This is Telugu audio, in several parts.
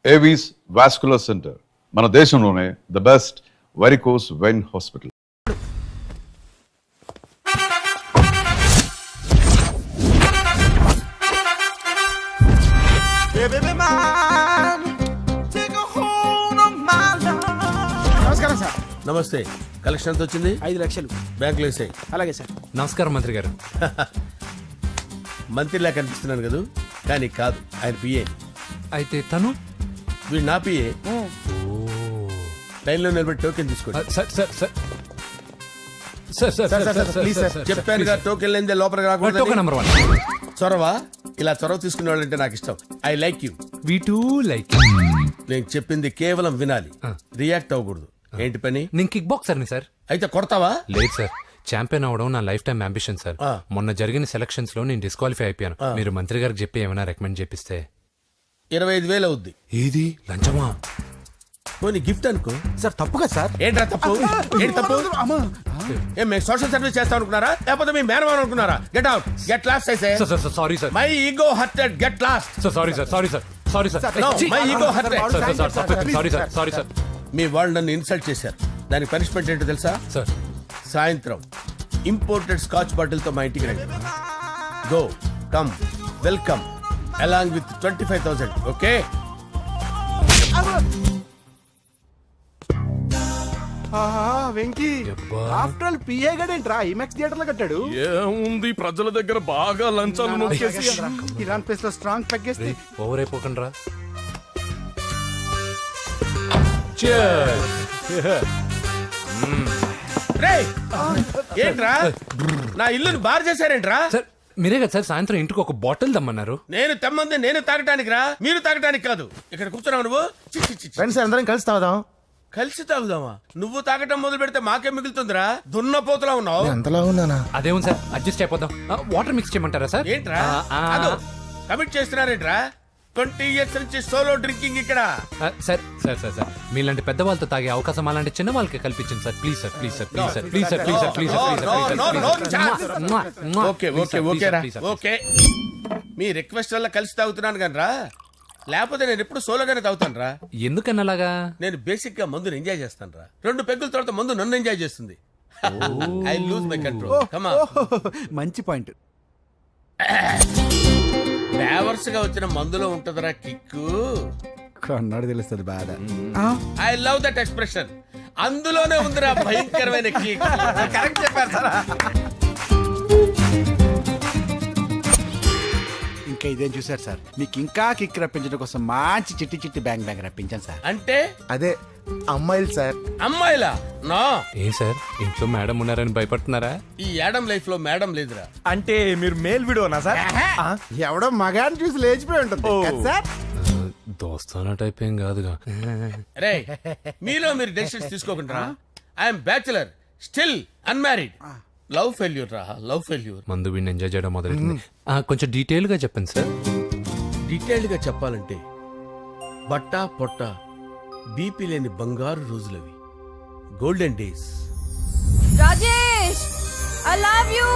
ఏవీస్ వాస్కులర్ సెంటర్, మన దేశంలోనే the best varicose vein hospital. నమస్కారం సార్. నమస్తే. కలెక్షన్ ఎంత వచ్చింది? 5 లక్షలు. బ్యాంకులో వేసాయి. అలాగే సార్. నమస్కారం మంత్రి గారు. మంత్రిలా కనిపిస్తున్నాను కదా, కానీ కాదు, ఆయన పిఏ. అయితే తను వీడు నా పిఏ. లైన్లో నిలబడి టోకెన్ తీసుకోండి. Sir sir sir sir sir sir sir please sir. చెప్పాను కదా, టోకెన్ లేనిదే లోపలికి టోకెన్ రాకూడదు. నెంబర్ 1. చొరవ, ఇలా చొరవ తీసుకునే వాళ్ళంటే నాకు ఇష్టం. I like you. We two like. నేను చెప్పింది కేవలం వినాలి, రియాక్ట్ అవ్వకూడదు. ఏంటి పని? నేను కిక్ బాక్సర్ని సార్. అయితే కొడతావా? లేదు సార్, ఛాంపియన్ అవడం నా లైఫ్ టైం అంబిషన్ సార్. ఆ. మొన్న జరిగిన సెలక్షన్స్ లో నేను డిస్క్వాలిఫై అయిపోయాను. మీరు మంత్రి గారికి చెప్పి ఏమైనా రికమెండ్ చేపిస్తే. 25,000 అవుద్ది. ఏది లంచమా? పోనీ గిఫ్ట్ అనుకో. సార్ తప్పుగా సార్. ఏంట్రా తప్పు? ఏంటి తప్పు? ఏం మేము సోషల్ సర్వీస్ చేస్తాం అనుకున్నారా, లేకపోతే మీ మేనమాన్ అనుకున్నారా? Get out, get lost. అయితే sir sir sorry sir. My ego hurted, get lost. Sir sorry sir, sorry sir, sorry sir. No, my ego hurt. Sorry sir, sorry sir. మీ వాళ్ళు నన్ను ఇన్సల్ట్ చేశారు. దానికి పనిష్మెంట్ ఏంటో తెలుసా? సార్ సాయంత్రం ఇంపోర్టెడ్ స్కాచ్ బాటిల్ తో మా ఇంటికి రండి. Go, come, welcome along with 25,000. Okay? Venky after all PA గడేంట్రా ఇమెక్స్ థియేటర్ లో కట్టాడు. ఏముంది, ప్రజల దగ్గర బాగా లంచాలు నొక్కేసి ఇరాన్ ప్లేస్ లో స్ట్రాంగ్ తగ్గేస్తే ఓవర్ అయిపోకండి రా. రేయ్, ఏంట్రా నా ఇల్లుని బార్ చేశారేంట్రా? సార్ మీరే కదా సార్ సాయంత్రం ఇంటికి ఒక బాటిల్ దమ్మన్నారు. నేను తెమ్మంది నేను తాగటానికి రా, మీరు తాగటానికి కాదు. ఇక్కడ కూర్చున్నావు నువ్వు. చి, చి, చి, చి. ఫ్రెండ్స్ అందరం కలిసి తాగుదాం. కలిసి తాగుదామా? నువ్వు తాగటం మొదలు పెడితే మాకే మిగులుతుందిరా. దున్నపోతులా ఉన్నావు. ఎంతలా ఉన్నానా? అదేమో సార్ అడ్జస్ట్ అయిపోదాం. వాటర్ మిక్స్ చేయమంటారా సార్? ఏంట్రా కమిట్ చేస్తున్నారేంట్రా? 20 years నుంచి సోలో డ్రింకింగ్ ఇక్కడ. సార్ సార్ సార్ సార్ మీలాంటి పెద్ద వాళ్ళతో తాగే అవకాశం అలాంటి చిన్న వాళ్ళకి కల్పించండి sir. Please sir, please sir, please sir, please sir, please sir, please sir. Okay okay okay రా, ఓకే. మీ రిక్వెస్ట్ వల్ల కలిసి తాగుతున్నాను కానీ రా, లేకపోతే నేను ఎప్పుడు సోలోగానే తాగుతాను రా. ఎందుకన్నా అలాగా? నేను బేసిక్ గా మందుని ఎంజాయ్ చేస్తాను రా. 2 పెగ్గుల తర్వాత మందు నన్ను ఎంజాయ్ చేస్తుంది. I lose my control. Come on. మంచి పాయింట్. ఫ్లేవర్స్ గా వచ్చిన మందులో ఉంటదరా కిక్కు. కన్నాడు తెలుస్తుంది బాధ. I love that expression. అందులోనే ఉందిరా భయంకరమైన కిక్. కరెక్ట్ చెప్పారు సార్. ఇంకా ఇదేం చూసారు సార్, మీకు ఇంకా కిక్ రప్పించడం కోసం మంచి చిట్టి చిట్టి బ్యాంగ్ బ్యాంగ్ రప్పించాను సార్. అంటే అదే అమ్మాయిలు సార్. అమ్మాయిలా? నా ఏం సార్ ఇంట్లో మేడం ఉన్నారని భయపడుతున్నారా? ఈ యాడమ్ లైఫ్ లో మేడం లేదురా. అంటే మీరు మేల్ వీడియోనా సార్? ఎవడో మగాన్ని చూసి లేచిపోయి ఉంటుంది కదా సార్. దోస్తానా టైప్ ఏం కాదుగా. రే, మీలో మీరు డెసిషన్స్ తీసుకోకుండా. I'm bachelor, still unmarried. Love failure రా, లవ్ ఫెయిల్యూర్. మందు వీడిని ఎంజాయ్ చేయడం మొదలైంది. కొంచెం డీటెయిల్ గా చెప్పండి సార్. డీటెయిల్డ్ గా చెప్పాలంటే బట్టా పొట్ట బీపీ లేని బంగారు రోజులవి, golden days. Rajesh, I love you.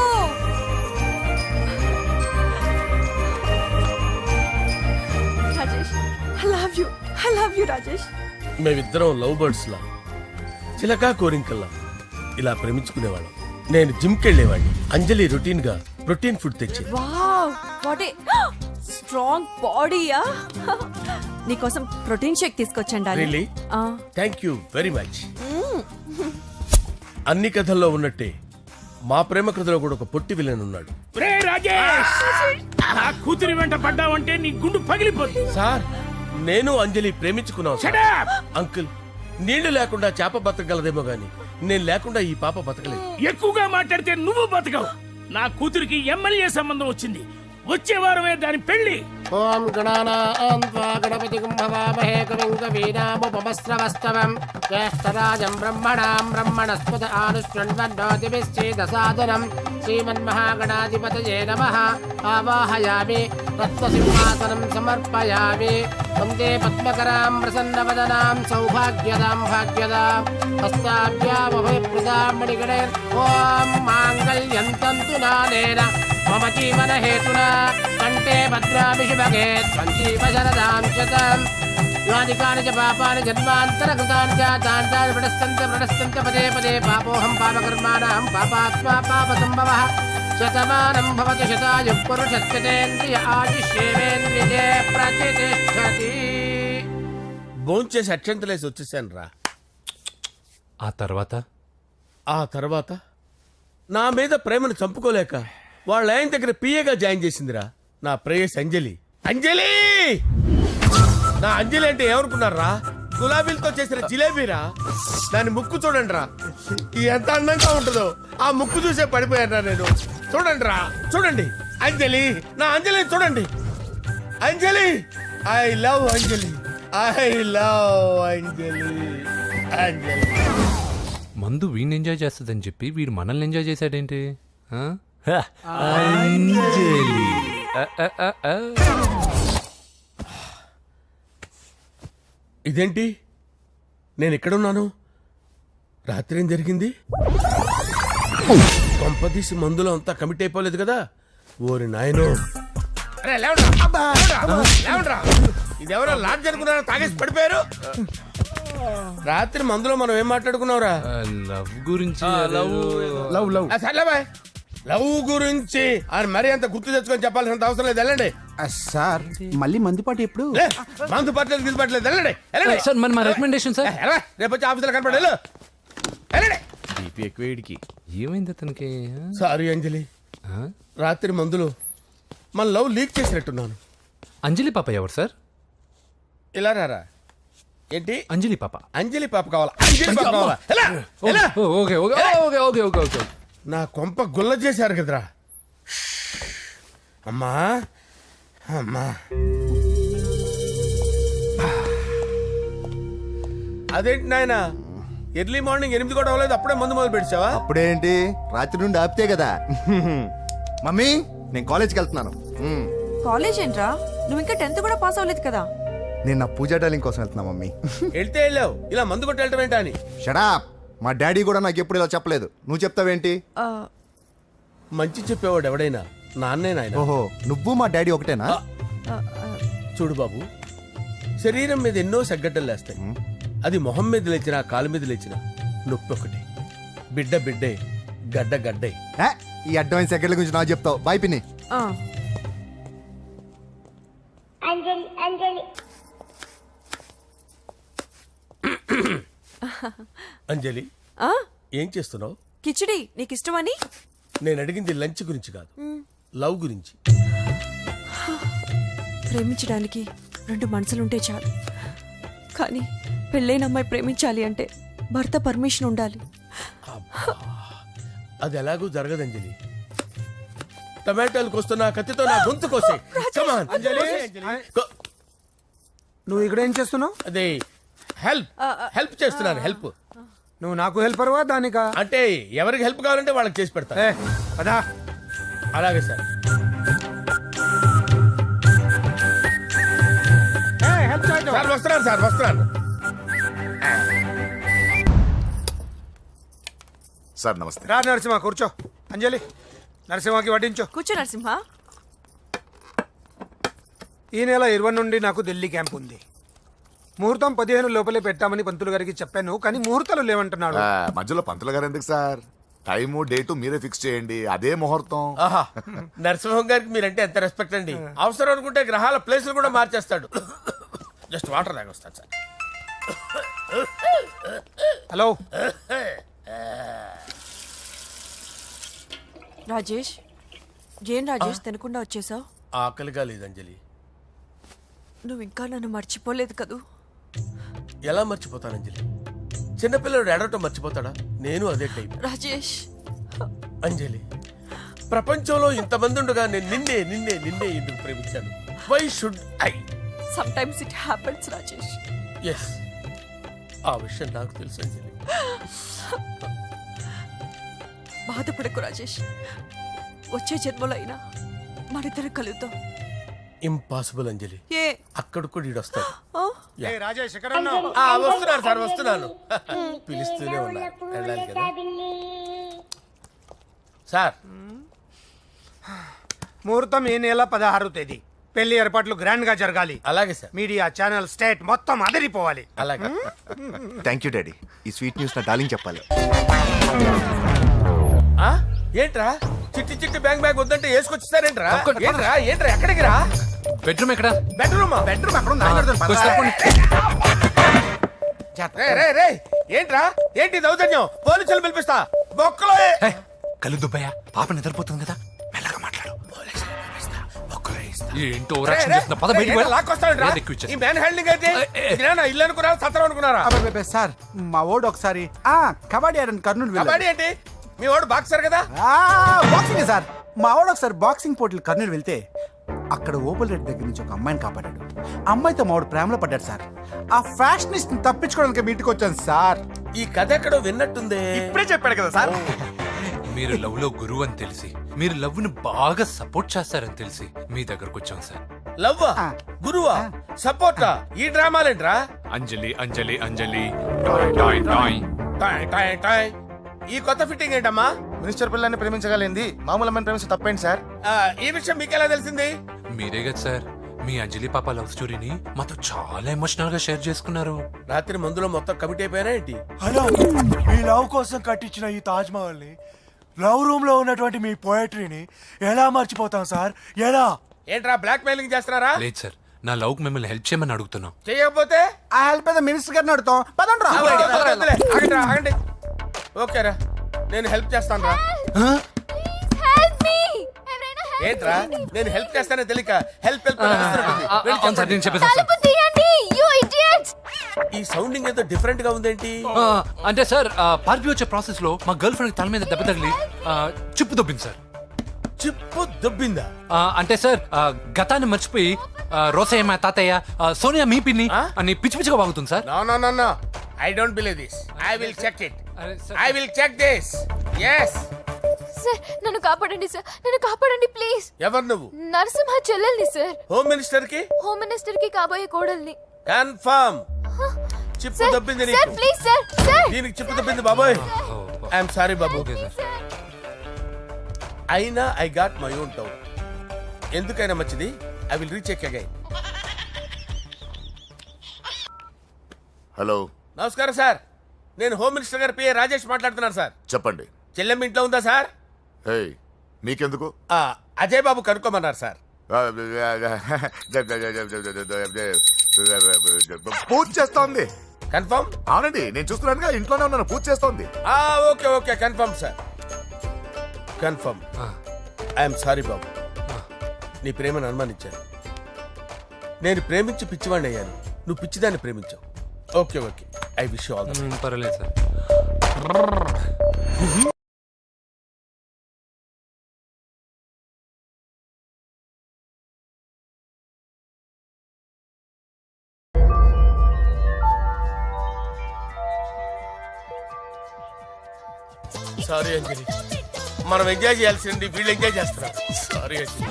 Rajesh, I love you. I love you, Rajesh. మేమిద్దరం లవ్ బర్డ్స్ లా, చిలకా కోరింకల్లా ఇలా ప్రేమించుకునేవాళ్ళం. నేను జిమ్ కెళ్ళేవాడిని. అంజలి రొటీన్ గా ప్రోటీన్ ఫుడ్ తెచ్చి. Wow, what a strong body, yeah. నీకోసం ప్రోటీన్ షేక్ తీసుకొచ్చండి. Really? Thank you very much. అన్ని కథల్లో ఉన్నట్టే మా ప్రేమ కథలో కూడా ఒక పొట్టి విలన్ ఉన్నాడు. కూతురి వెంట పడ్డావంటే నీ గుండు పగిలిపోతుంది. సార్, నేను అంజలి ప్రేమించుకున్నాను. అంకుల్, నీళ్లు లేకుండా చేప బతకగలదేమో గాని నేను లేకుండా ఈ పాప బతకలేదు. ఎక్కువగా మాట్లాడితే నువ్వు బతకవు. నా కూతురికి ఎమ్మెల్యే సంబంధం వచ్చింది. వచ్చే వారమే దాని పెళ్లి. ఓం గణపతిం భవామహే కవిం కవీనాముపమస్రవస్తవం జ్యేష్ఠరాజం బ్రహ్మణాం బ్రహ్మణస్పత ఆనుష్ణ్వన్నోతిభిశ్చేదసాదనం శ్రీమన్మహాగణాధిపతయే నమః. ఆవాహయామి తత్వసింహాసనం సమర్పయామి. వందే పద్మకరాం ప్రసన్నవదనాం సౌభాగ్యదాం భాగ్యదాం హస్తాభ్యామభయప్రదాం మణిగణే. ఓం మాంగళ్యం తంతు నానేన మమ జీవన హేతునా కంటే భద్రామి శుభగే త్వంజీవ శరదాం శతం. ద్వానికాని చ పాపాని జన్మాంతరకృతాని చ తాని ప్రణశ్యంత పదే పదే పాపోహం పాపకర్మాణం పాపాత్మా పాపసంభవః శతమానం భవతి శతాయుః పురుషస్యతేంద్రియ ఆయుష్యేవేంద్రియే ప్రతిష్టతి. భోంచేసి అక్షంతలేసి వచ్చేసాను రా. ఆ తర్వాత నా మీద ప్రేమను చంపుకోలేక వాళ్ళ ఆయన దగ్గర పిఏగా జాయిన్ చేసిందిరా నా ప్రేయస్ అంజలి. అంజలి నా అంజలి అంటే ఏమనుకున్నారా? గులాబీలతో చేసిన జిలేబీరా. దాని ముక్కు చూడండి రా, ఎంత అందంగా ఉంటుందో. ఆ ముక్కు చూసే పడిపోయారా నేను. చూడండి రా, చూడండి అంజలి, నా అంజలి చూడండి. Anjali, I love Anjali, I love Anjali. Anjali మందు వీడిని ఎంజాయ్ చేస్తుందని చెప్పి వీడు మనల్ని ఎంజాయ్ చేశాడేంటి? ఆ? అంజలి. ఆ. ఇదేంటి నేను ఎక్కడున్నాను? రాత్రి ఏం జరిగింది? కొంపదీసి మందులో అంతా కమిట్ అయిపోలేదు కదా? ఓరి నాయనో. అరే లేవండ్రా, లేవండ్రా. ఇదెవరో లాడ్జ్ అనుకున్నారా? తాగేసి పడిపోయారు. రాత్రి మందులో మనం ఏం మాట్లాడుకున్నావురా? లవ్ గురించి. సర్లే బాయ్, లవ్ గురించి అని మరీ అంత గుర్తు తెచ్చుకొని చెప్పాల్సినంత అవసరం లేదు. వెళ్ళండి. సార్ మళ్ళీ మందుపాటి ఎప్పుడు? లే, మందు పట్టలేదు గిల్లు పట్టలేదు. వెళ్ళండి, వెళ్ళండి. సార్ మన రికమెండేషన్ సార్. రేపు వచ్చి ఆఫీసులో కనపడి వెళ్ళు. వెళ్ళండి. ఏమైంది అతనికి? సారీ అంజలి, ఆ? రాత్రి మందులో మన లవ్ లీక్ చేసినట్టున్నాను. అంజలి పాప ఎవరు సార్? ఇలా రారా. ఏంటి? అంజలి పాప. అంజలి పాప కావాలా? అంజలి పాప కావాలా? ఎలా? ఎలా? Okay okay okay okay okay okay. నా కొంప గుల్ల చేశారు కదరా. అమ్మా అమ్మా, అదేంటి నాయనా, ఎర్లీ మార్నింగ్ 8 కూడా అవ్వలేదు, అప్పుడే మందు మొదలు పెట్టావా? అప్పుడేంటి, రాత్రి నుండి ఆపితే కదా. మమ్మీ నేను కాలేజ్కి వెళ్తున్నాను. కాలేజ్ ఏంట్రా? నువ్వు ఇంకా 10th కూడా పాస్ అవ్వలేదు కదా. నేను నా పూజా డాలింగ్ కోసం వెళ్తున్నా మమ్మీ. వెళ్తే వెళ్ళావు, ఇలా మందు కొట్టి వెళ్ళటం ఏంటా అని. షడా, మా డాడీ కూడా నాకు ఎప్పుడు ఇలా చెప్పలేదు. నువ్వు చెప్తావేంటి? ఆ, మంచి చెప్పేవాడు ఎవడైనా నాన్నే నాయన. ఓహో, నువ్వు మా డాడీ ఒకటేనా? ఆ, ఆ, చూడు బాబు, శరీరం మీద ఎన్నో సగ్గడ్డలు లేస్తాయి. అది మొహం మీద లేచినా కాలు మీద లేచినా నొప్పి ఒకటి. బిడ్డ బిడ్డే, గడ్డ గడ్డే. ఏ, ఈ అడ్వాన్స్ సెకండ్ల గురించి నాకు చెప్తావు. బాయ్ పిన్ని. ఆ. అంజలి, ఆ? ఏం చేస్తున్నావు? కిచిడి నీకు ఇష్టమని. నేను అడిగింది లంచ్ గురించి కాదు, లవ్ గురించి. ప్రేమించడానికి 2 మనసులుంటే చాలు, కానీ పెళ్ళైన అమ్మాయి ప్రేమించాలి అంటే భర్త పర్మిషన్ ఉండాలి. అది ఎలాగూ జరగదు అంజలి. టమాటాలు కోస్తున్నా కత్తితో నా గొంతు కోసే. Come on, అంజలి. నువ్వు ఇక్కడ ఏం చేస్తున్నావు? అదే హెల్ప్ చేస్తున్నాను. హెల్ప్ నువ్వు నాకు హెల్పర్వా దానికా? అంటే ఎవరికి హెల్ప్ కావాలంటే వాళ్ళకి చేసి పెడతా. పదా. అలాగే సార్. సార్ వస్తున్నాను, సార్ వస్తున్నాను. సార్ నమస్తే. రా నరసింహ, కూర్చో. అంజలి, నరసింహకి వడ్డించు. కూర్చో నరసింహ. ఈ నెల 20 నుండి నాకు ఢిల్లీ క్యాంప్ ఉంది. ముహూర్తం 15 లోపలే పెట్టామని పంతులు గారికి చెప్పాను, కానీ ముహూర్తాలు లేవంటున్నాడు. మధ్యలో పంతులు గారు ఎందుకు సార్? టైము డేటు మీరే ఫిక్స్ చేయండి, అదే ముహూర్తం. ఆహా, నరసింహం గారికి మీరంటే ఎంత రెస్పెక్ట్ అండి. అవసరం అనుకుంటే గ్రహాల ప్లేసులు కూడా మార్చేస్తాడు. జస్ట్ వాటర్ తాగొస్తాను సార్. హలో రాజేష్, ఏం రాజేష్ తినకుండా వచ్చేసావు? ఆకలిగా లేదు అంజలి. నువ్వు ఇంకా నన్ను మర్చిపోలేదు కదూ? ఎలా మర్చిపోతాను అంజలి? చిన్నపిల్లడు ఏడవటం మర్చిపోతాడా? నేను అదే టైప్. రాజేష్, అంజలి, ప్రపంచంలో ఇంతమంది ఉండగా నేను నిన్నే నిన్నే నిన్నే ఎందుకు ప్రేమించాను? Why should I? sometimes it happens Rajesh. Yes, ఆ విషయం నాకు తెలుసు అంజలి. బాధపడకు రాజేష్, వచ్చే జన్మలో అయినా మనిద్దరు కలుద్దాం. ఇంపాసిబుల్ అంజలి. ఏ? అక్కడ కూడా ఈడొస్తాడు. ఆ? రాజేష్ ఎక్కడ ఉన్నావు? వస్తున్నాను సార్, వస్తున్నాను. పిలుస్తూనే ఉన్నారు, వెళ్ళాలి కదా సార్. ముహూర్తం ఈ నెల 16వ తేదీ. పెళ్లి ఏర్పాట్లు గ్రాండ్ గా జరగాలి. అలాగే సార్, మీడియా ఛానల్ స్టేట్ మొత్తం అదిరిపోవాలి. అలాగే. Thank you daddy. ఈ స్వీట్ న్యూస్ నా డార్లింగ్ చెప్పాలి. ఆ? ఏంట్రా చిట్టి చిట్టి బ్యాంక్ బ్యాగ్ వద్దంటే వేసుకొచ్చిస్తారేంట్రా? ఏంట్రా ఏంట్రా ఎక్కడికి రా? బెడ్రూమ్ ఎక్కడ? బెడ్రూమా? బెడ్రూమ్ అక్కడ ఉంది, ఆయన పెడతాను, పద. కొంచెం తప్పండి. రే ఏంట్రా ఏంటి దౌర్జన్యం? పోలీసులు పిలిపిస్తా. బొక్కలో హే, కళ్ళు దుబ్బయ్యా, పాప నిద్రపోతుంది కదా, మెల్లగా మాట్లాడు. ఏంటో ఓవరాక్షన్ చేస్తున్నా, పద బయటికి వెళ్ళు. లాక్కొస్తాడు ఏది ఎక్కువ ఇచ్చేస్తా. ఈ మ్యాన్ హ్యాండింగ్ అయితే ఇదేనా ఇల్లు అనుకున్నారా సత్రం అనుకున్నారా? అబ్బే సార్, మా ఓడు ఒకసారి కబడ్డీ ఆడని కర్నూలు కబడ్డీ ఏంటి? మీ వాడు బాక్సర్ కదా? Boxing sir. మా ఓడు ఒకసారి బాక్సింగ్ పోటీలు కర్నూలు వెళ్తే అక్కడ ఓపెల్ రెడ్డి దగ్గర నుంచి ఒక అమ్మాయిని కాపాడాడు. అమ్మాయితో మా వాడు ప్రేమలో పడ్డాడు సార్. ఆ ఫ్యాషనిస్ట్ తప్పించుకోవడానికి మీటికి వచ్చాను సార్. ఈ కథ ఎక్కడో విన్నట్టుంది. ఇప్పుడే చెప్పాడు కదా సార్. మీరు లవ్ లో గురువు అని తెలిసి, మీరు లవ్ ను బాగా సపోర్ట్ చేస్తారని తెలిసి మీ దగ్గరకు వచ్చాం సార్. లవ్వా, గురువా, సపోర్టా? ఈ డ్రామాలేంట్రా? అంజలి అంజలి అంజలి టాయ్ టాయ్ టాయ్. టాయ్ టాయ్ టాయ్. ఈ కొత్త ఫిట్టింగ్ ఏంటమ్మా? మినిస్టర్ పిల్లల్ని ప్రేమించగలిగింది మామూలు అమ్మని ప్రేమించి తప్పేంటి సార్? ఈ విషయం మీకెలా తెలిసింది? మీరే కదా సార్ మీ అంజలి పాప లవ్ స్టోరీని మాతో చాలా ఎమోషనల్ గా షేర్ చేసుకున్నారు. రాత్రి మందులో మొత్తం కమిటీ అయిపోయినా ఏంటి? హలో, మీ లవ్ కోసం కట్టించిన ఈ తాజ్ మహల్ ని, లవ్ రూమ్ లో ఉన్నటువంటి మీ పోయట్రీని ఎలా మర్చిపోతాం సార్? ఎలా? ఏంట్రా బ్లాక్ మెయిలింగ్ చేస్తున్నారా? లేదు సార్, నా లవ్ కు మిమ్మల్ని హెల్ప్ చేయమని అడుగుతున్నాం. చేయకపోతే ఆ హెల్ప్ అయితే మినిస్టర్ గారిని అడుగుతాం. పదండి రా. వద్దులే, ఆగండి రా, ఆగండి. ఓకేరా, నేను హెల్ప్ చేస్తాను రా. ఏంట్రా నేను హెల్ప్ చేస్తానే తెలియక హెల్ప్ హెల్ప్ అని అరుస్తున్నట్టుంది. వెళ్ళి అవును సార్, చెప్పండి. నేను చెప్పేసాను సార్. ఈ సౌండింగ్ ఏదో డిఫరెంట్ గా ఉందేంటి? అంటే సార్ పార్టీ వచ్చే ప్రాసెస్ లో మా గర్ల్ ఫ్రెండ్ తల మీద దెబ్బ తగిలి చిప్పు దొబ్బింది సార్. చిప్పు దొబ్బిందా? అంటే సార్ గతాన్ని మర్చిపోయి రోసయ్య మా తాతయ్య సోనియా మీ పిన్ని అని పిచ్చి పిచ్చిగా వాగుతుంది sir. No no no no, I don't believe this. I will check it. అరే sir, I will check this. yes. Sir నన్ను కాపాడండి సార్, నన్ను కాపాడండి ప్లీజ్. ఎవరు నువ్వు? నరసింహ చెల్లెల్ని సార్, హోమ్ మినిస్టర్ కి హోమ్ మినిస్టర్ కి కాబోయే కోడల్ని. కన్ఫర్మ్ చిప్పు దొబ్బింది సార్ నీకు. ప్లీజ్ సార్, సార్ దీనికి చిప్పు దొబ్బింది బాబోయ్. ఐఎమ్ సారీ బాబు. Okay sir. అయినా I got my own doubt. ఎందుకైనా మంచిది, I will recheck again. Hello, నమస్కారం సార్, నేను హోమ్ మినిస్టర్ గారి పిఏ రాజేష్ మాట్లాడుతున్నాను సార్. చెప్పండి. చెల్లెమ్మ ఇంట్లో ఉందా సార్? హే, మీకెందుకు? అజయ్ బాబు కనుక్కోమన్నారు సార్. పూజ చేస్తోంది. కన్ఫర్మ్? అవునండి, నేను చూస్తున్నానుగా, ఇంట్లోనే ఉన్నాను, పూజ చేస్తోంది. Okay okay, confirm sir, confirm. I'm sorry బాబు, నీ ప్రేమను అనుమానించాను. నేను ప్రేమించి పిచ్చివాడిని అయ్యాను, నువ్వు పిచ్చిదాన్ని ప్రేమించావు. Okay okay, I wish you all the best. పర్వాలేదు సార్. సారీ అంజలి, మనం ఎంజాయ్ చేయాల్సింది వీళ్ళు ఎంజాయ్ చేస్తున్నారు. సారీ అంజలి.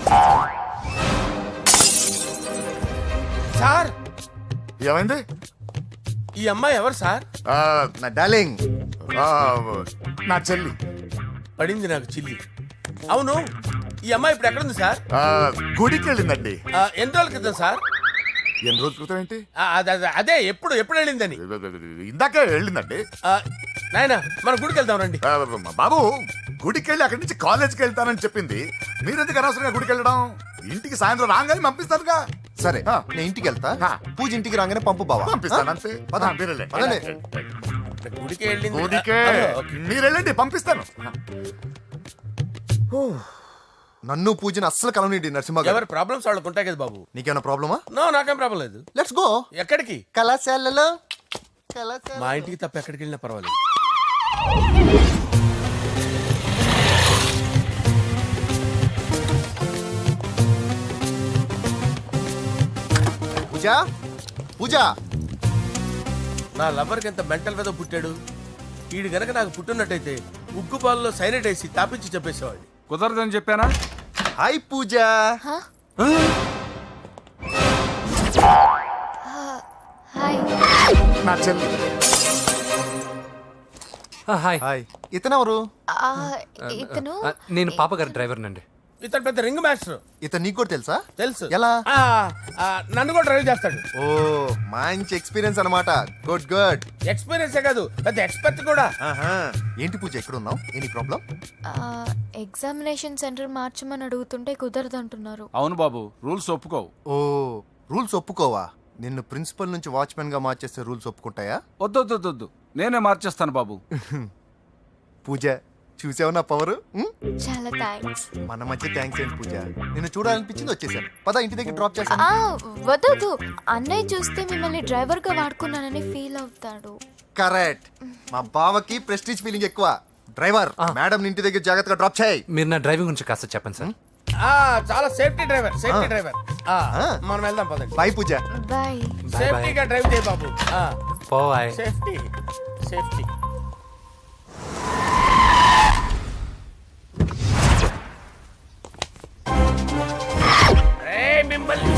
సార్, ఏమైంది? ఈ అమ్మాయి ఎవరు సార్? నా డార్లింగ్. నా చెల్లి. పడింది నాకు చిల్లి. అవును, ఈ అమ్మాయి ఇప్పుడు ఎక్కడుంది సార్? గుడికి వెళ్ళిందండి. ఎన్ని రోజుల క్రితం సార్? ఎన్ని రోజుల క్రితం ఏంటి? అదే ఎప్పుడు ఎప్పుడు వెళ్ళిందని. ఇందాకే వెళ్ళిందండి. నాయనా, మన గుడికి వెళ్దాం రండి. బాబు, గుడికి వెళ్ళి అక్కడి నుంచి కాలేజ్కి వెళ్తానని చెప్పింది. మీరెందుకు అనవసరంగా గుడికి వెళ్ళడం? ఇంటికి సాయంత్రం రాగానే పంపిస్తారుగా. సరే, నేను ఇంటికి వెళ్తా. పూజ ఇంటికి రాగానే పంపు బావా. పంపిస్తాను అంతే. పద. మీరెళ్ళండి. పదండి. గుడికి వెళ్ళింది. గుడికే ఓకే. మీరు వెళ్ళండి, పంపిస్తాను. నన్ను పూజని అస్సలు కలవనీయండి నరసింహ గారు. ఎవరి ప్రాబ్లమ్స్ వాళ్ళకు ఉంటాయి కదా బాబు. నీకేమైనా ప్రాబ్లమా? నో, నాకేం ప్రాబ్లం లేదు. Let's go. ఎక్కడికి? కళాశాలలో. మా ఇంటికి తప్ప ఎక్కడికి వెళ్ళినా పర్వాలేదు. పూజ, పూజ. నా లవర్కి ఎంత మెంటల్ మీద పుట్టాడు. వీడు గనక నాకు పుట్టినట్టయితే ఉగ్గు పాలలో సైనట్ వేసి తాపించి చెప్పేసేవాడిని. కుదరదని చెప్పానా? హాయ్ పూజ. హాయ్. నా చెల్లి. హాయ్. హాయ్. ఇతనెవరు? ఇతను నేను పాప గారి డ్రైవర్ నండి. ఇతను పెద్ద రింగ్ మాస్టర్. ఇతను నీకు కూడా తెలుసా? తెలుసు. ఎలా? నన్ను కూడా డ్రైవ్ చేస్తాడు. ఓ మంచి ఎక్స్పీరియన్స్ అన్నమాట. Good good. ఎక్స్పీరియన్సే కాదు, పెద్ద ఎక్స్పర్ట్ కూడా. ఏంటి పూజ ఎక్కడ ఉన్నావు? Any problem? ఎగ్జామినేషన్ సెంటర్ మార్చమని అడుగుతుంటే కుదరదంటున్నారు. అవును బాబు, రూల్స్ ఒప్పుకోవు. ఓ రూల్స్ ఒప్పుకోవా? నిన్ను ప్రిన్సిపల్ నుంచి వాచ్మెన్ గా మార్చేస్తే రూల్స్ ఒప్పుకుంటాయా? వద్దు, నేనే మార్చేస్తాను బాబు. పూజ చూసావు నా పవర్? చాలా థ్యాంక్స్. మన మధ్య థ్యాంక్స్ ఏంటి పూజ, నిన్ను చూడాలనిపించింది వచ్చేసాను. పద ఇంటి దగ్గర డ్రాప్ చేస్తాను. వద్దు, అన్నయ్య చూస్తే మిమ్మల్ని డ్రైవర్ గా వాడుకున్నానని ఫీల్ అవుతాడు. కరెక్ట్. మా బావకి ప్రెస్టీజ్ ఫీలింగ్ ఎక్కువ. డ్రైవర్ మేడం ఇంటి దగ్గర జాగ్రత్తగా డ్రాప్ చేయి. మీరు నా డ్రైవింగ్ గురించి కాస్త చెప్పండి సార్. చాలా సేఫ్టీ డ్రైవర్. మనం వెళ్దాం పదండి. బాయ్ పూజ. బాయ్. సేఫ్టీగా డ్రైవ్ చేయి బాబు. పోవాయ్. సేఫ్టీ. మిమ్మల్ని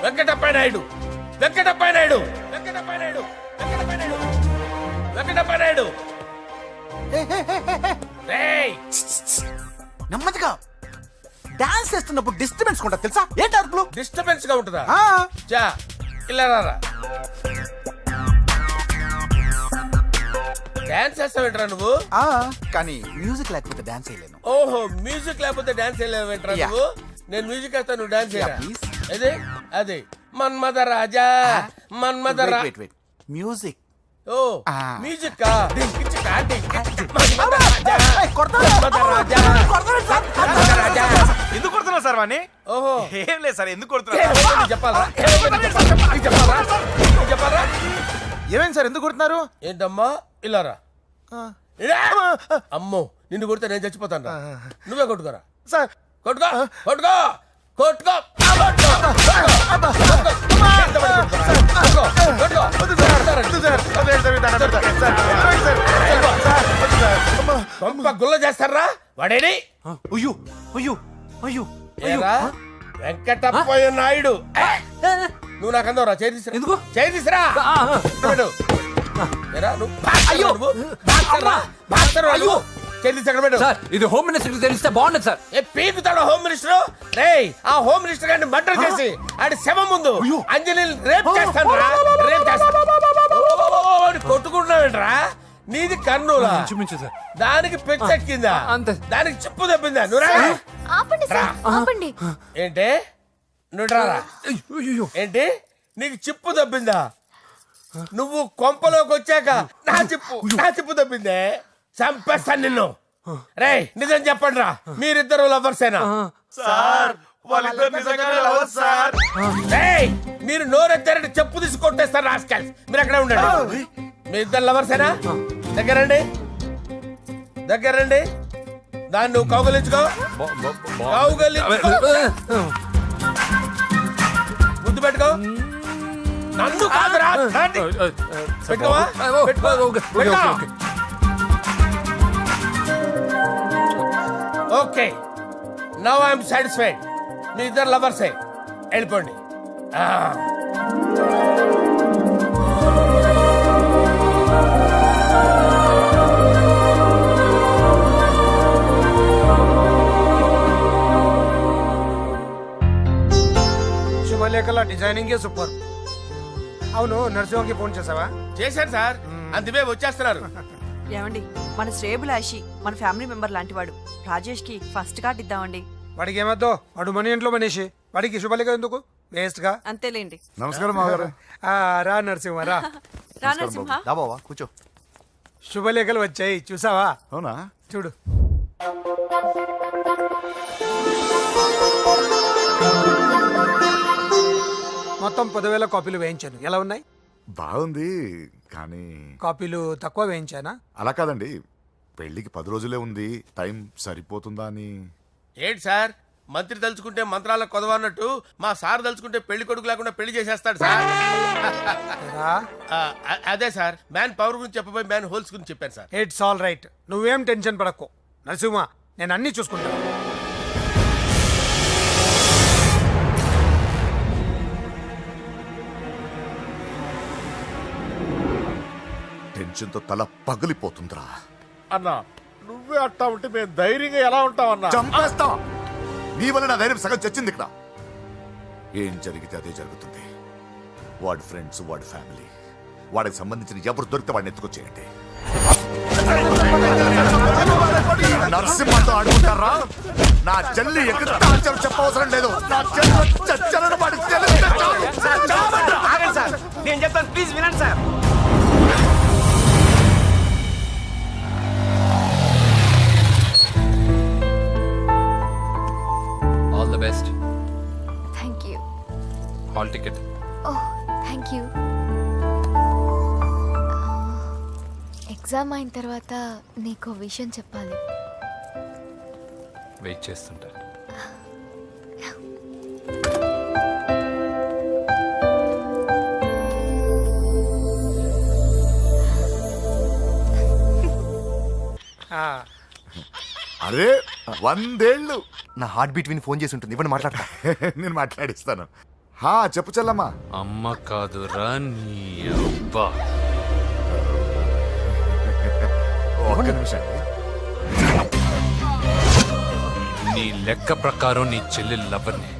వెంకటప్ప నాయుడు. నెమ్మదిగా డాన్స్ చేస్తున్నప్పుడు డిస్టర్బెన్స్ కొంటా తెలుసా? ఏంటి అరుపులు? డిస్టర్బెన్స్ గా ఉంటుందా? చా ఇలా రారా. డాన్స్ చేస్తావేంట్రా నువ్వు? కానీ మ్యూజిక్ లేకపోతే డాన్స్ చేయలేను. ఓహో, మ్యూజిక్ లేకపోతే డాన్స్ చేయలేవేంట్రా నువ్వు? నేను మ్యూజిక్ వేస్తా, నువ్వు డాన్స్ చేయరా? అదే మన్మద రాజా. మ్యూజిక్. ఓ మ్యూజిక్ కా? ఎందుకు కొడుతున్నారు సార్ వాణ్ణి? ఓహో, ఏం లేదు సార్, ఎందుకు కొడుతున్నారు? చెప్పాలా? ఏమైంది సార్, ఎందుకు కొడుతున్నారు? ఏంటమ్మా ఇలా రా. అమ్మో, నిన్ను కొడితే నేను చచ్చిపోతాను. నువ్వే కొట్టుకోరా. సార్ కొట్టుకో. గుల్ల చేస్తారా వాడేడి? వెంకటప్పయ్య నాయుడు. నువ్వు నాకు అందవరా? చేయి తీసురా. ఇది హోమ్ మినిస్టర్ తెలిస్తే బాగుండదు సార్. పీకుతాడు home minister. రేయ్, ఆ హోమ్ మినిస్టర్ గారిని మర్డర్ చేసి ఆడి శవం ముందు అంజలి రేప్ చేస్తాను. కొట్టుకుంటున్నావేంట్రా? నీది కర్నూలా? దానికి పెచ్చెక్కిందా? దానికి చిప్పు దెబ్బిందా? ఆపండి. ఏంటి నువ్వు రారా? ఏంటి నీకు చిప్పు దెబ్బిందా? నువ్వు కొంపలోకి వచ్చాక నా చిప్పు దెబ్బిందే. చంపేస్తాను నిన్ను. రేయ్, నిజం చెప్పండి రా, మీరిద్దరు లవర్సేనా? సార్ వాళ్ళిద్దరు నిజంగానే లవర్స్ సార్. రేయ్, మీరు నోరెత్తారంటే చెప్పు తీసి కొట్టేస్తారు రాస్కల్స్. మీరు అక్కడే ఉండండి. మీ ఇద్దరు లవర్సేనా? దగ్గరండి. దాన్ని నువ్వు కౌగలించుకో. ముద్దు పెట్టుకో. నన్ను కాదురా. పెట్టుకోవా? Okay, now I'm satisfied. మీ ఇద్దరు లవర్సే, వెళ్ళిపోండి. శుభలేఖల డిజైనింగ్ సూపర్. అవును, నరసింహకి ఫోన్ చేసావా? చేశాను సార్, అందుకే వచ్చేస్తున్నారు. ఏమండి, మన శ్రేయబులాషి మన ఫ్యామిలీ మెంబర్ లాంటి వాడు. రాజేష్ కి ఫస్ట్ కార్డ్ ఇద్దామండి. వాడికి ఏమద్దో, వాడు మన ఇంట్లో మనిషి. వాడికి శుభలేఖ ఎందుకు? వేస్ట్ గా. అంతేలేండి. నమస్కారం మామగారు. రా నరసింహ రా. రా నరసింహ. బావా కూర్చో. శుభలేఖలు వచ్చాయి, చూసావా? అవునా? చూడు. మొత్తం 10,000 కాపీలు వేయించాను. ఎలా ఉన్నాయి? బాగుంది, కానీ కాపీలు తక్కువ వేయించానా? అలా కాదండి, పెళ్లికి 10 రోజులే ఉంది, టైం సరిపోతుందా అని. ఏంటి సార్, మంత్రి తలుచుకుంటే మంత్రాలకు కొదవన్నట్టు మా సార్ తలుచుకుంటే పెళ్లి కొడుకు లేకుండా పెళ్లి చేసేస్తాడు సార్. అదే సార్, మ్యాన్ పవర్ గురించి చెప్పబోయి మ్యాన్ హోల్స్ గురించి చెప్పాను సార్. ఇట్స్ ఆల్ రైట్, నువ్వేం టెన్షన్ పడకు నరసింహ, నేను అన్ని చూసుకుంటాను. టెన్షన్తో తల పగిలిపోతుందిరా. అన్నా, నువ్వే అట్టా ఉంటే మేము ధైర్యంగా ఎలా ఉంటామన్నా? చంపేస్తాం. నీ వల్ల నా ధైర్యం సగం చచ్చింది ఇక్కడ. ఏం జరిగితే అదే జరుగుతుంది. వాడి ఫ్రెండ్స్, వాడి ఫ్యామిలీ, వాడికి సంబంధించిన ఎవరు దొరికితే వాడిని ఎత్తుకొచ్చేయండి. నరసింహతో ఆడుకుంటారా? నా చెల్లి ఎక్కడ టార్చర్ చెప్పవసరం లేదు. నా చెల్లి చచ్చలను వాడి తెలిస్తే చాలు. నేను చెప్తాను, ప్లీజ్ వినండి sir. All the best. Thank you. Hall ticket. Oh thank you. Exam అయిన తర్వాత నీకు విషయం చెప్పాలి. వెయిట్ చేస్తుంటా. అరే 100 ఏళ్ళు. నా హార్ట్ బీట్ విని ఫోన్ చేసి ఉంటుంది. ఇవ్వండి మాట్లాడతా. నేను మాట్లాడిస్తాను. చెప్పు చెల్లమ్మా. అమ్మ కాదురా నీ అబ్బా. ఒక్క నిమిషం. నీ లెక్క ప్రకారం నీ చెల్లెలు లవర్ని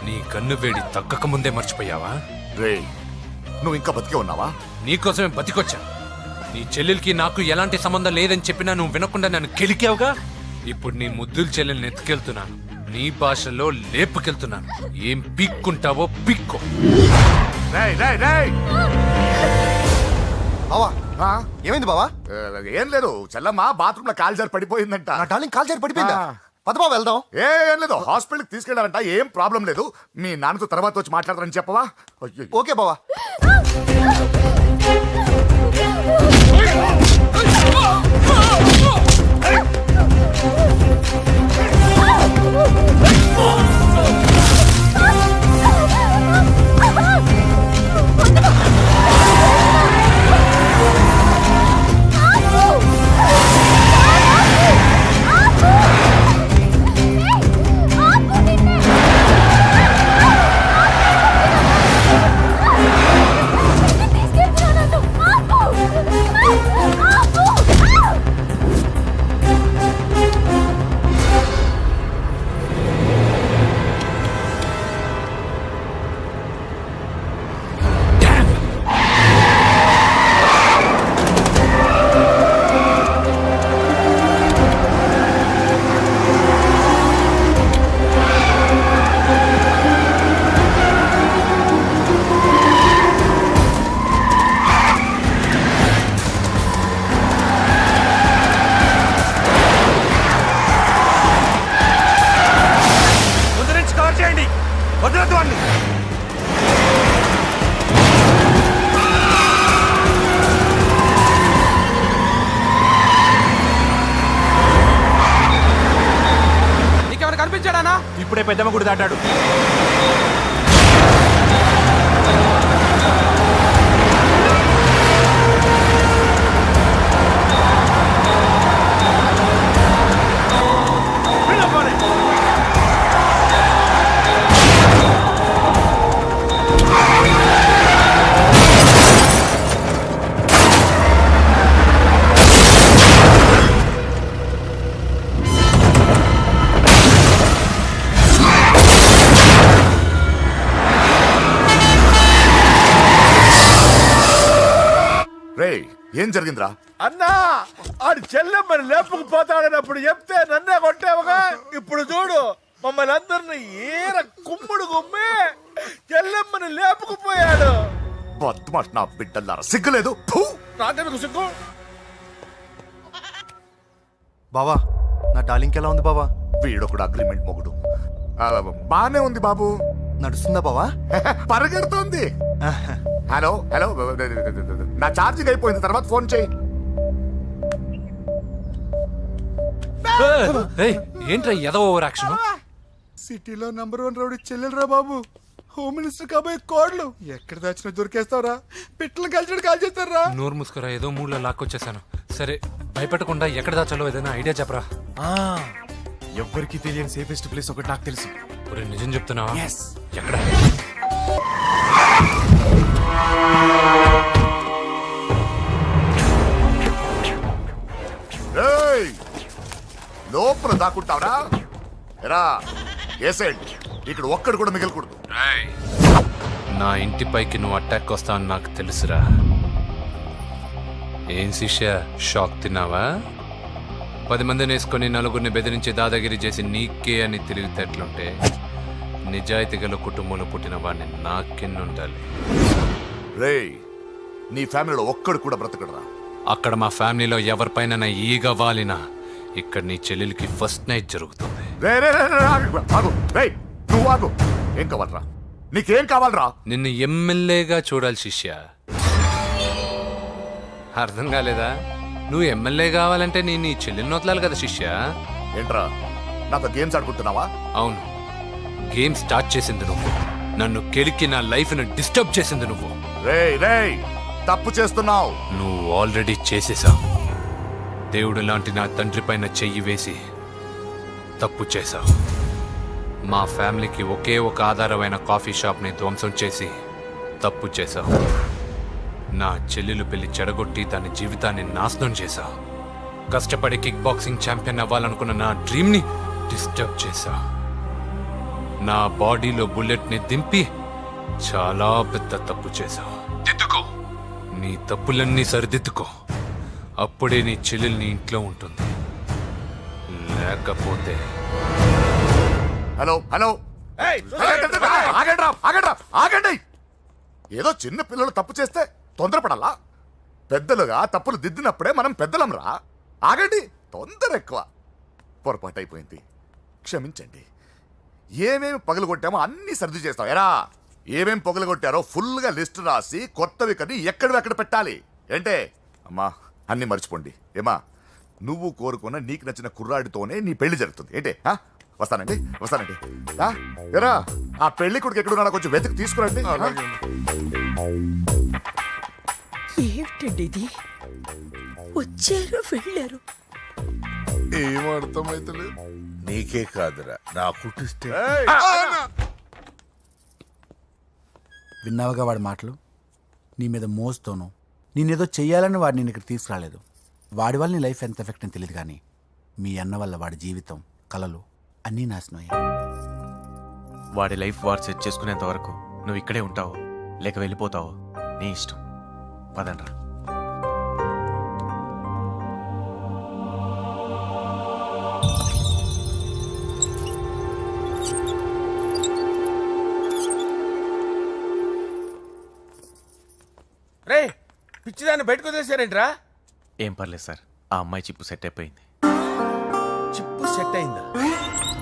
నీ కన్ను వేడి తగ్గక ముందే మర్చిపోయావా? రే, నువ్వు ఇంకా బతికే ఉన్నావా? నీకోసమే బతికొచ్చా. నీ చెల్లెలకి నాకు ఎలాంటి సంబంధం లేదని చెప్పినా నువ్వు వినకుండా నన్ను కెలికావుగా. ఇప్పుడు నీ ముద్దుల చెల్లెల్ని ఎత్తుకెళ్తున్నాను. నీ భాషలో లేపుకెళ్తున్నాను. ఏం పిక్కుంటావో పిక్కో. రేయ్ రేయ్ రేయ్. బావా ఏమైంది బావా? ఏం లేదు, చెల్లమ్మ బాత్రూమ్ లో కాలు జారి పడిపోయిందంట. నా డార్లింగ్ కాల్ జారి పడిపోయిందా? పద బావ వెళ్దాం. ఏం లేదు, హాస్పిటల్కి తీసుకెళ్లారంట. ఏం ప్రాబ్లం లేదు. మీ నాన్నతో తర్వాత వచ్చి మాట్లాడతారని చెప్పవా? అయ్యో. ఓకే బావా. కనిపించాడానా? ఇప్పుడే పెద్దమ్మ గుడి దాటాడు. ఏం జరిగిందిరా? అన్నా, ఆడి చెల్లెమ్మని లేపుకుపోతాడన్నప్పుడు చెప్తే నన్నే కొట్టావుగా. ఇప్పుడు చూడు, మమ్మల్ని అందరిని ఏర కుమ్ముడు గుమ్మి చెల్లెమ్మని లేపుకుపోయాడు. బద్మాష్ నా బిడ్డల్లారా, సిగ్గులేదు? నాకెందుకు సిగ్గు? బావా నా డార్లింగ్ ఎలా ఉంది బావా? వీడొకడు అగ్రిమెంట్ మొగుడు. బానే ఉంది బాబు. నడుస్తుందా బావా? పరిగెడుతోంది. హలో హలో, నా ఛార్జింగ్ అయిపోయింది, తర్వాత ఫోన్ చేయి. ఏంట్రా ఏదో ఓవర్ యాక్షన్? సిటీలో #1 రౌడీ చెల్లెలరా బాబు. హోమ్ మినిస్టర్ కాబోయే కోడ్లు ఎక్కడ దాచినా దొరికేస్తావరా? పిట్టలు కలిసి కాల్ చేస్తారా? నోరు ముసుకురా, ఏదో మూడ్లో లాక్కొచ్చేసాను. సరే, భయపెట్టకుండా ఎక్కడ దాచాలో ఏదైనా ఐడియా చెప్పరా. ఎవ్వరికి తెలియని సేఫెస్ట్ ప్లేస్ ఒకటి నాకు తెలుసు. ఒరే, నిజం చెప్తున్నావా? ఎక్కడ? దాక్కుంటావురా? ఎరా ఏసేంటి, ఇక్కడ ఒక్కడు కూడా మిగలకూడదు. నా ఇంటిపైకి నువ్వు అటాక్ వస్తావని నాకు తెలుసురా. ఏం శిష్య, షాక్ తిన్నావా? 10 మందిని వేసుకొని నలుగురిని బెదిరించి దాదాగిరి చేసి నీకే అని తిరిగితేట్లుంటే నిజాయితీ గల కుటుంబంలో పుట్టిన వాడిని నాకెన్నుండాలి. రేయ్, నీ ఫ్యామిలీలో ఒక్కడు కూడా బ్రతకడరా? అక్కడ మా ఫ్యామిలీలో ఎవరిపైన ఈగ వాలినా ఇక్కడ నీ చెల్లెలికి ఫస్ట్ నైట్ జరుగుతుంది. రే రే రే రే, ఆగు. రేయ్, నువ్వు ఆగు. ఏం కావాలరా? నీకేం కావాలరా? నిన్ను ఎమ్మెల్యేగా చూడాలి శిష్య. అర్థం కాలేదా? నువ్వు ఎమ్మెల్యే కావాలంటే నేను నీ చెల్లెల్ని వదలాలి కదా శిష్య. ఏంట్రా, నాతో గేమ్స్ ఆడుకుంటున్నావా? అవును, గేమ్ స్టార్ట్ చేసింది నువ్వు. నన్ను కెలికి నా లైఫ్ను డిస్టర్బ్ చేసింది నువ్వు. రేయ్ రేయ్, తప్పు చేస్తున్నావు. నువ్వు ఆల్రెడీ చేసేసావు. దేవుడు లాంటి నా తండ్రి పైన చెయ్యి వేసి తప్పు చేశావు. మా ఫ్యామిలీకి ఒకే ఒక ఆధారమైన కాఫీ షాప్ని ధ్వంసం చేసి తప్పు చేశావు. నా చెల్లెలు పెళ్లి చెడగొట్టి దాని జీవితాన్ని నాశనం చేశావు. కష్టపడి కిక్ బాక్సింగ్ ఛాంపియన్ అవ్వాలనుకున్న నా డ్రీమ్ని డిస్టర్బ్ చేశావు. నా బాడీలో బుల్లెట్ని దింపి చాలా పెద్ద తప్పు చేశావు. దిద్దుకో, నీ తప్పులన్నీ సరిదిద్దుకో. అప్పుడే నీ చెల్లెలు నీ ఇంట్లో ఉంటుంది. లేకపోతే హలో హలో, ఆగండి. ఏదో చిన్న పిల్లలు తప్పు చేస్తే తొందరపడాలా? పెద్దలుగా తప్పులు దిద్దినప్పుడే మనం పెద్దలంరా. ఆగండి, తొందర ఎక్కువ. పొరపాటు అయిపోయింది, క్షమించండి. ఏమేమి పగలగొట్టామో అన్ని సర్ది చేస్తాం. ఎరా, ఏమేం పగలగొట్టారో ఫుల్గా లిస్ట్ రాసి కొత్తవి కని ఎక్కడివి అక్కడ పెట్టాలి. ఏంటే అమ్మా, అన్ని మర్చిపోండి. ఏమా, నువ్వు కోరుకున్న నీకు నచ్చిన కుర్రాడితోనే నీ పెళ్లి జరుగుతుంది. ఏంటే వస్తానండి. ఎరా, ఆ పెళ్లి కొడుకు ఎక్కడున్నా కొంచెం వెతికి తీసుకురండి. ఏమిటండి ఇది? వచ్చారు వెళ్ళారు. ఏం అర్థమైతలేదు. నీకే కాదురా, నా కుట్టిస్తే. విన్నావుగా వాడి మాటలు? నీ మీద మోస్తోను నేనేదో చెయ్యాలని వాడు నేను ఇక్కడ తీసుకురాలేదు. వాడి వల్ల నీ లైఫ్ ఎంత ఎఫెక్ట్ అని తెలియదు, కానీ మీ అన్న వల్ల వాడి జీవితం, కలలు అన్నీ నాశనం అయ్యాయి. వాడి లైఫ్ వాడు సెట్ చేసుకునేంత వరకు నువ్వు ఇక్కడే ఉంటావు, లేక వెళ్ళిపోతావు, నీ ఇష్టం. పదండ్రా. రే, పిచ్చిదాన్ని బయటకు వదిలేశారేంట్రా? ఏం పర్లేదు సార్, ఆ అమ్మాయి చిప్పు సెట్ అయిపోయింది. చిప్పు సెట్ అయిందా?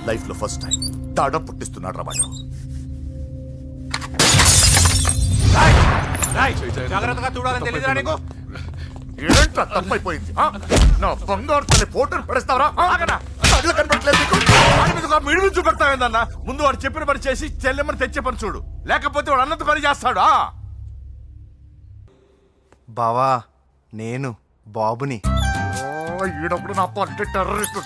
లైఫ్ లో ఫస్ట్ టైం తాడ పుట్టిస్తున్నాడు రా వాడు. జాగ్రత్తగా చూడాలని తెలియదురా నీకు? ఏంట్రా తప్పైపోయింది? నా బంగారు తల్లి ఫోటోలు పడేస్తావరా? కళ్ళు కనపడట్లేదు నీకు? వాడి మీద ఒక మిడిమి చూపెడతావేందన్నా? ముందు వాడు చెప్పిన పని చేసి చెల్లెమ్మని తెచ్చే పని చూడు, లేకపోతే వాడు అన్నది పని చేస్తాడు. బావా, నేను బాబుని. ఈడప్పుడు నా పట్టి టెర్రరిస్ట్.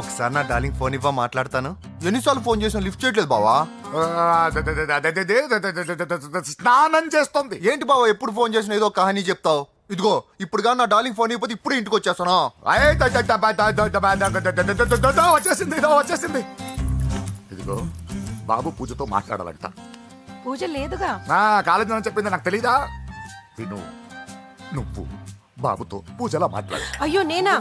ఒకసారి నా డార్లింగ్ ఫోన్ ఇవ్వ, మాట్లాడతాను. ఎన్నిసార్లు ఫోన్ చేసాను, లిఫ్ట్ చేయట్లేదు బావా. స్నానం చేస్తుంది. ఏంటి బావా, ఎప్పుడు ఫోన్ చేసినా ఏదో కహానీ చెప్తావు. ఇదిగో ఇప్పుడు కానీ నా డార్లింగ్ ఫోన్ ఇవ్వకపోతే ఇప్పుడే ఇంటికి వచ్చేస్తాను. వచ్చేసింది. ఇదిగో బాబు పూజతో మాట్లాడాలంట. పూజ లేదుగా. కాలేజీ అని చెప్పింది నాకు తెలీదా? విను, నువ్వు బాబుతో పూజలా మాట్లాడు. అయ్యో నేనా?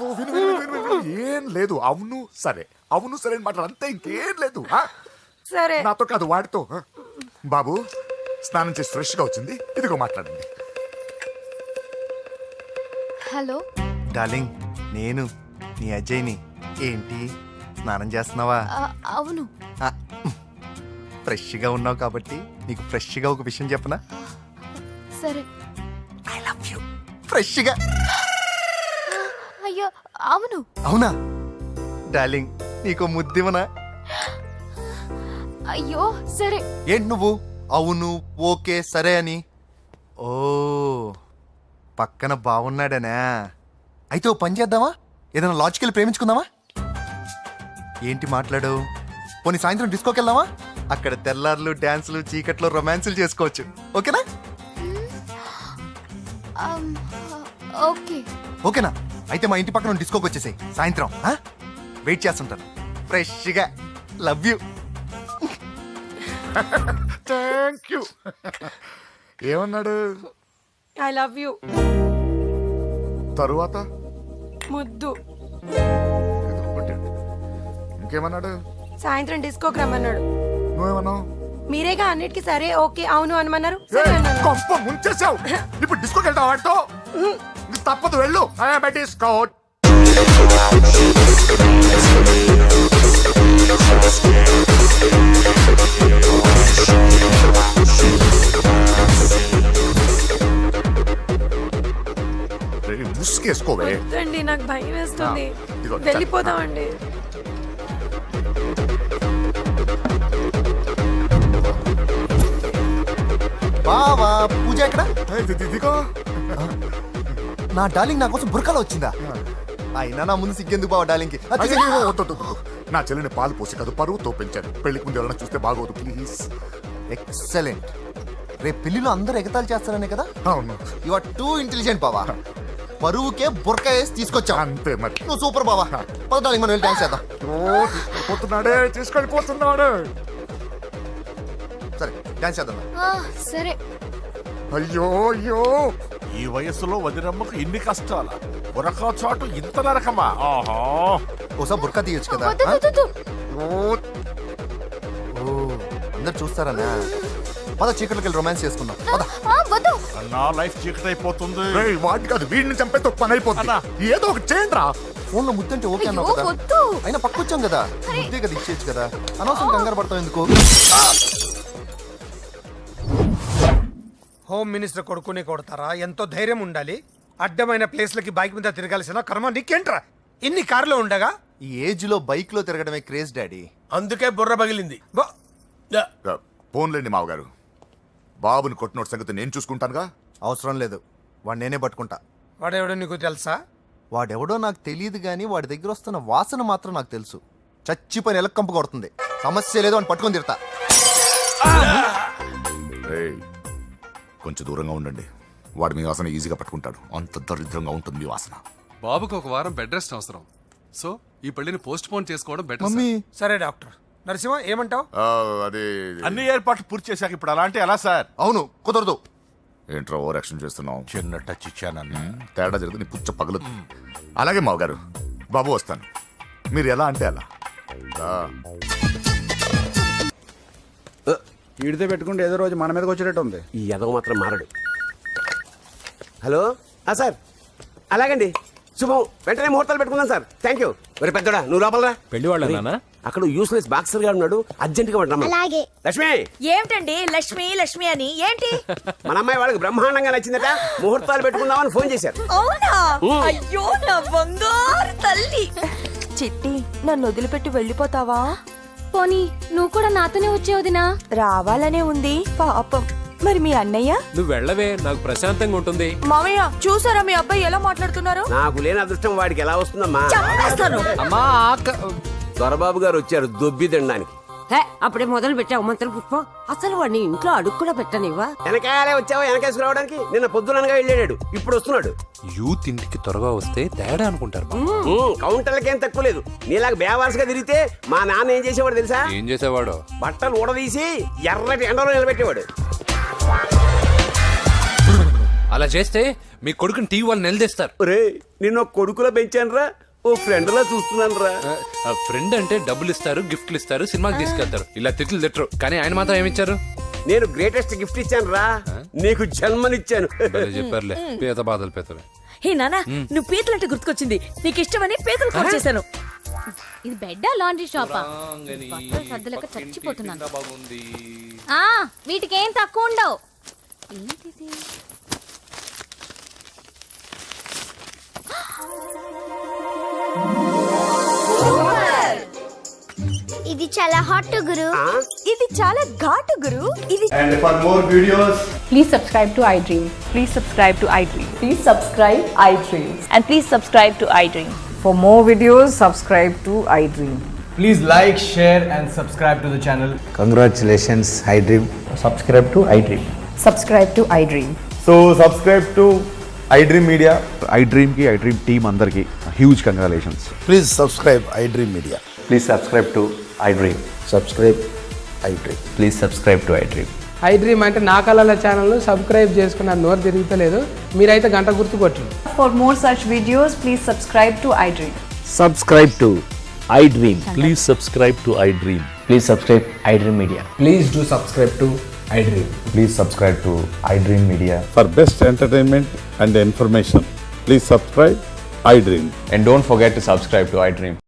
ఏం లేదు. అవును సరే, అవును సరే అని మాట్లాడు, అంతే, ఇంకేం లేదు. సరే. నాతో కాదు, వాడితో. బాబు స్నానం చేసి ఫ్రెష్ గా వచ్చింది, ఇదిగో మాట్లాడండి. హలో డార్లింగ్, నేను నీ అజయ్ని. ఏంటి స్నానం చేస్తున్నావా? అవును. ఫ్రెష్గా ఉన్నావు కాబట్టి నీకు ఫ్రెష్గా ఒక విషయం చెప్పనా? సరే. I love you. ఫ్రెష్గా. అయ్యో అవును. అవునా? డార్లింగ్, నీకు ముద్దివనా? అయ్యో సరే. ఏంటి నువ్వు అవును ఓకే సరే అని? ఓ, పక్కన బాగున్నాడనా? అయితే ఓ పని చేద్దామా? ఏదైనా లాజికల్ ప్రేమించుకుందామా? ఏంటి మాట్లాడు? పోనీ సాయంత్రం డిస్కోకి వెళ్దామా? అక్కడ తెల్లార్లు డాన్సులు, చీకట్లో రొమాన్సులు చేసుకోవచ్చు. ఓకేనా? ఓకే. ఓకేనా? అయితే మా ఇంటి పక్కన డిస్కోకి వచ్చేసాయి సాయంత్రం. వెయిట్ చేస్తుంటాను ఫ్రెష్గా. Love you. Thank you. ఏమన్నాడు? I love you. తరువాత ముద్దు. ఇంకేమన్నాడు? సాయంత్రం డిస్కోకి రమ్మన్నాడు. నువ్వేమన్నావు? మీరేగా అన్నిటికీ సరే ఓకే అవును అనమన్నారు. సరే అన్నాను. కొంప ముంచేసావు. ఇప్పుడు డిస్కోకి వెళ్తావు వాటితో? తప్పదు, వెళ్ళు. డిస్కో. ముసుకేసుకోవే. వద్దండి, నాకు భయం వేస్తుంది. ఇదిగో, వెళ్ళిపోదామండి. బావా పూజ ఎక్కడ? ఇదిగో. నా డార్లింగ్ నా కోసం బుర్కాలో వచ్చిందా? అయినా నా ముందు సిగ్గెందుకు బావా డార్లింగ్కి? అయ్యో, వద్దు. నా చెల్లిని పాలు పోసి కాదు పరువుతో పెంచాను. పెళ్లికి ముందు ఎవరైనా చూస్తే బాగోదు ప్లీజ్. ఎక్సలెంట్. రేపు పెళ్లిలో అందరూ ఎగతాళి చేస్తారనే కదా? అవును. యు ఆర్ టూ ఇంటెలిజెంట్ బావా. పరువుకే బుర్కా వేసి తీసుకొచ్చా. అంతే మరి. నువ్వు సూపర్ బావా. పద డార్లింగ్, మనం వెళ్ళి డాన్స్ చేద్దాం. తీసుకెళ్ళిపోతున్నాడే. సరే డాన్స్ చేద్దాం. సరే. అయ్యో అయ్యో, ఈ వయస్సులో వదినమ్మకు ఇన్ని కష్టాల బురకా చాటు ఇంత నరకమా? ఆహా, ఒకసారి బుర్కా తీయొచ్చు కదా. వద్దు, వద్దు, వద్దు. ఓ అందరు చూస్తారన్నా. పద చీకట్లోకి వెళ్ళి రొమాన్స్ చేసుకుందాం. పద. వద్దు. నా లైఫ్ చీకటి అయిపోతుంది. రేయ్, వాటి కాదు వీడిని చంపేస్తే పని అయిపోతుంది. ఏదో ఒకటి చేయండి రా. ఫోన్ లో ముద్దంటే ఓకే అన్నావు అయ్యో, కదా. వద్దు. అయినా పక్క వచ్చాం కదా, ముద్దే కదా ఇచ్చేయచ్చు కదా. అనవసరం కంగారు పడతావు ఎందుకు? హోమ్ మినిస్టర్ కొడుకునే కొడతారా? ఎంతో ధైర్యం ఉండాలి. అడ్డమైన ప్లేస్లకి బైక్ మీద తిరగాల్సిన కర్మ నీకేంట్రా? ఇన్ని కార్లో ఉండగా ఈ ఏజ్ లో బైక్ లో తిరగడమే క్రేజ్ డాడీ. అందుకే బుర్ర పగిలింది. ఫోన్లేండి మావగారు. బాబుని కొట్టినోటి సంగతి నేను చూసుకుంటానుగా. అవసరం లేదు, వాడు నేనే పట్టుకుంటా. వాడెవడో నీకు తెలుసా? వాడెవడో నాకు తెలియదు కానీ వాడి దగ్గర వస్తున్న వాసన మాత్రం నాకు తెలుసు. చచ్చిపోయిన ఎలక్కంపు కొడుతుంది. సమస్య లేదు అని పట్టుకొని తిడతా. రేయ్, కొంచెం దూరంగా ఉండండి. వాడు మీ వాసన ఈజీగా పట్టుకుంటాడు. అంత దరిద్రంగా ఉంటుంది మీ వాసన. బాబుకి ఒక వారం బెడ్ రెస్ట్ అవసరం. సో ఈ పెళ్లిని పోస్ట్ పోన్ చేసుకోవడం బెటర్. మమ్మీ సరే డాక్టర్. నరసింహ ఏమంటావు? అది అన్ని ఏర్పాట్లు పూర్తి చేశాక ఇప్పుడు అలాంటి ఎలా సార్? అవును, కుదరదు. ఏంట్రా ఓవర్ యాక్షన్ చేస్తున్నావు? చిన్న టచ్ ఇచ్చానన్నా. తేడా జరిగితే నీ పుచ్చ పగలదు. అలాగే మావగారు, బాబు వస్తాను. మీరు ఎలా అంటే అలా. ఈడితే పెట్టుకుంటే ఏదో రోజు మన మీదకి వచ్చేటట్టు ఉంది. ఈ ఎదవ మాత్రం మారడు. హలో సార్, అలాగండి, శుభం. వెంటనే ముహూర్తాలు పెట్టుకుందాం సార్. Thank you. మరి పెద్దోడా నువ్వు లోపలరా. పెళ్లి వాళ్ళ అక్కడ యూస్లెస్ బాక్సర్ గా ఉన్నాడు, అర్జెంట్ గా రమ్మను. అలాగే. లక్ష్మి. ఏమిటండి లక్ష్మి లక్ష్మి అని? ఏంటి? మన అమ్మాయి వాళ్ళకి బ్రహ్మాండంగా నచ్చిందట, ముహూర్తాలు పెట్టుకుందామని ఫోన్ చేశారు. అవునా? అయ్యో నా బంగారు తల్లి. చిట్టి, నన్ను వదిలిపెట్టి వెళ్ళిపోతావా? పోనీ నువ్వు కూడా నాతోనే వచ్చేవదినా? రావాలనే ఉంది పాపం. మరి మీ అన్నయ్య? నువ్వు వెళ్ళవే, నాకు ప్రశాంతంగా ఉంటుంది. మామయ్య చూసారా మీ అబ్బాయి ఎలా మాట్లాడుతున్నారు? నాకు లేని అదృష్టం వాడికి ఎలా వస్తుందమ్మా? చంపేస్తాను. అమ్మా దొరబాబు గారు వచ్చారు దొబ్బి తినడానికి. అప్పుడే మొదలు పెట్టావు మంత్రం పుష్పం. అసలు వాడిని ఇంట్లో అడుగు కూడా పెట్టనివ్వా? వెనకాలే వచ్చావా వెనకేసుకు రావడానికి? నిన్న పొద్దుననగా వెళ్ళాడు, ఇప్పుడు వస్తున్నాడు. యూత్ ఇంటికి త్వరగా వస్తే తేడా అనుకుంటారు. కౌంటర్లకేం తక్కువ లేదు. నీలాగా బేవారసుగా తిరిగితే మా నాన్న ఏం చేసేవాడు తెలుసా? ఏం చేసేవాడు? బట్టలు ఊడదీసి ఎర్రటి ఎండలో నిలబెట్టేవాడు. అలా చేస్తే మీ కొడుకుని టీవీ వాళ్ళు నిలదీస్తారు. రే, నిన్న కొడుకులో పెంచాను రా, ఓ ఫ్రెండ్ లా చూస్తున్నాను రా. ఫ్రెండ్ అంటే డబ్బులు ఇస్తారు, గిఫ్ట్లు ఇస్తారు, సినిమాకి తీసుకెళ్తారు. ఇలా తిట్లు తిట్టరు. కానీ ఆయన మాత్రం ఏమిచ్చారు? నేను గ్రేటెస్ట్ గిఫ్ట్ ఇచ్చాను రా, నీకు జన్మనిచ్చాను. చెప్పారులే, పీత బాధలు పీతలు. హే నానా, నువ్వు పీతలంటే గుర్తుకొచ్చింది. నీకు ఇష్టమని పీతలు కాల్ చేశాను. ఇది బెడ్డా లాండ్రీ షాపా? బట్టలు సర్దలేక చచ్చిపోతున్నాను. వీటికి ఏం తక్కువ ఉండవు. ఏంటిది? ఇది చాలా హాట్ గురు. ఇది చాలా ఘాటు గురు. ఇది And for more videos, Please subscribe to iDream. Please subscribe to iDream. Please subscribe iDream. And please subscribe to iDream. For more videos, subscribe to iDream. please like, share and subscribe to the channel. IDream media, ఐ డ్రీమ్కి ఐ డ్రీమ్ టీమ్ అందరికీ huge congratulations. Please subscribe iDream media. Please subscribe to iDream. Subscribe iDream. Please subscribe to iDream. IDream అంటే నా కళల ఛానల్ సబ్స్క్రైబ్ చేసుకున్న నోరు తిరుగుతలేదు, మీరైతే గంట గుర్తు కొట్టండి. For more such videos please subscribe to iDream. Subscribe to iDream. Please subscribe to iDream. Please subscribe iDream media. Please do subscribe to iDream. Please subscribe to iDream media. For best entertainment and information please subscribe I dream. And don't forget to subscribe to I Dream.